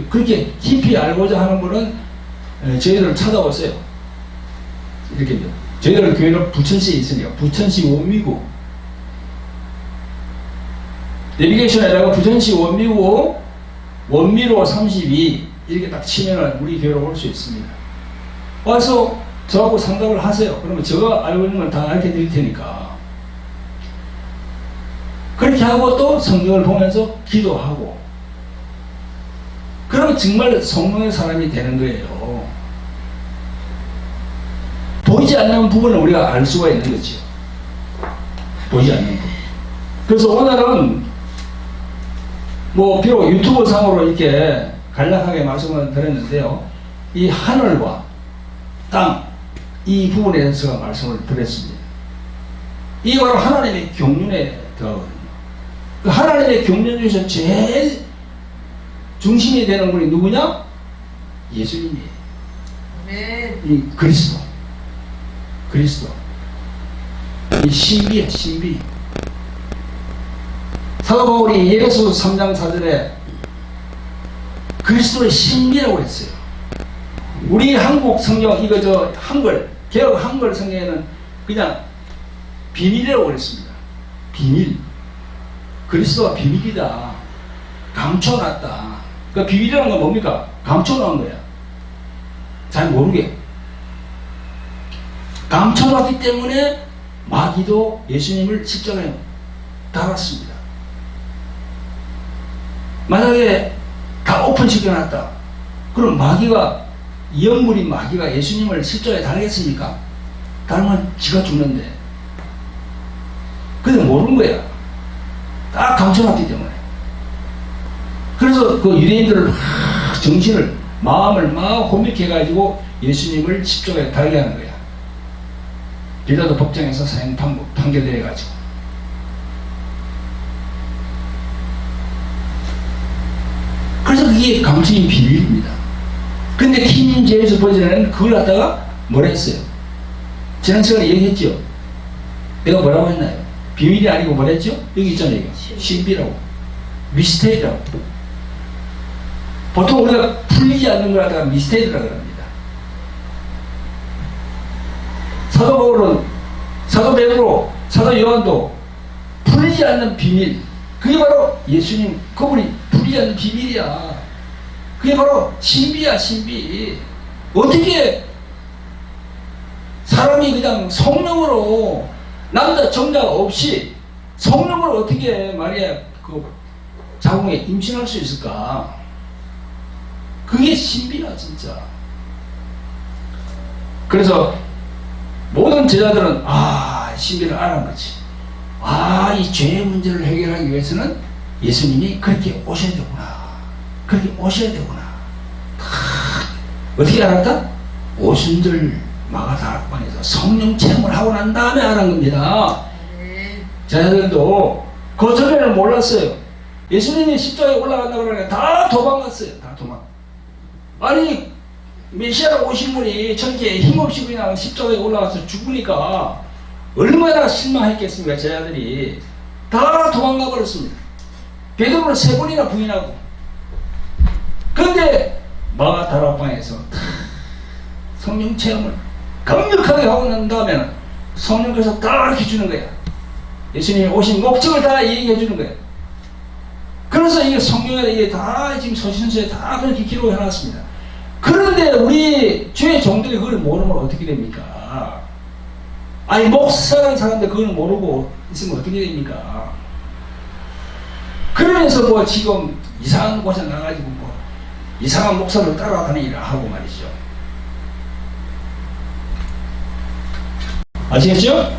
그렇게 깊이 알고자 하는 분은 저희들을 찾아오세요. 이렇게 저희들 교회는 부천시에 있으니까 부천시 원미구 내비게이션에다가 부천시 원미구 원미로 32 이렇게 딱 치면은 우리 교회로 올 수 있습니다. 와서 저하고 상담을 하세요. 그러면 제가 알고 있는 걸 다 알게 드릴 테니까. 그렇게 하고 또 성경을 보면서 기도하고 그러면 정말 성령의 사람이 되는 거예요. 보이지 않는 부분을 우리가 알 수가 있는 거죠. 보이지 않는 부분. 그래서 오늘은 뭐 비록 유튜브 상으로 이렇게 간략하게 말씀을 드렸는데요. 이 하늘과 땅, 이 부분에 대해서 말씀을 드렸습니다. 이게 바로 하나님의 경륜에 들어가거든요. 그 하나님의 경륜 중에서 제일 중심이 되는 분이 누구냐? 예수님이에요. 아멘. 이 그리스도. 이 신비야, 신비. 사도 바울이 예배소 3장 4절에 그리스도의 신비라고 했어요. 우리 한국 성경, 이거 한글, 개혁 한글 성경에는 그냥 비밀이라고 그랬습니다. 비밀. 그리스도가 비밀이다. 감춰놨다. 그 비밀이라는 건 뭡니까? 감춰놓은 거야. 잘 모르게. 감춰놨기 때문에 마귀도 예수님을 십자가에 달았습니다. 만약에 다 오픈시켜놨다. 그럼 마귀가, 이영물인 마귀가 예수님을 십자가에 달겠습니까? 달면 지가 죽는데. 근데 모르는 거야. 딱 감춰놨기 때문에. 그래서 그 유대인들을 정신을, 마음을 막 혼미해가지고 예수님을 십자가에 달게 하는 거야. 빌라도 법정에서 사형 판결돼가지고. 그래서 그게 감추인 비밀입니다. 근데 킹 제임스 버전에는 그걸 갖다가 뭐라 했어요? 지난 시간에 얘기했죠? 내가 뭐라고 했나요? 비밀이 아니고 뭐라 했죠? 여기 있잖아요. 이거. 신비라고. 미스테리라고. 보통 우리가 풀리지 않는 걸 갖다가 미스테리라고 합니다. 사도 바울은, 사도 베드로, 사도 요한도 풀리지 않는 비밀, 그게 바로 예수님, 그분이 풀리지 않는 비밀이야. 그게 바로 신비야, 신비. 어떻게 사람이 그냥 성령으로, 남자 정자가 없이 성령으로 어떻게 말이야 그 자궁에 임신할 수 있을까? 그게 신비야, 진짜. 그래서 모든 제자들은 신비를 알아낸 거지. 이 죄의 문제를 해결하기 위해서는 예수님이 그렇게 오셔야 되구나. 그렇게 오셔야 되구나. 어떻게 알았다? 오순절 마가다락방에서 성령 체험을 하고 난 다음에 알은 겁니다. 아멘. 제자들도 그 전에는 몰랐어요. 예수님이 십자가에 올라간다고 그러니까 다 도망갔어요. 다 도망. 아니 메시아로 오신 분이 저렇게 힘없이 그냥 십자가에 올라가서 죽으니까 얼마나 실망했겠습니까? 제자들이 다 도망가 버렸습니다. 베드로는 3번이나 부인하고. 그런데 마가다락방에서 성령 체험을 강력하게 하고 난 다음에는 성령께서 다 가르쳐 주는 거야. 예수님이 오신 목적을 다 얘기해 주는 거야. 그래서 이게 성경에 이게 다 지금 서신서에 다 그렇게 기록해 놨습니다. 그런데 우리 주의 종들이 그걸 모르면 어떻게 됩니까? 아니 목사라는 사람들 그걸 모르고 있으면 어떻게 됩니까? 그러면서 뭐 지금 이상한 곳에 나가지고 뭐 이상한 목사를 따라다니라 하고 말이죠. 아시겠죠?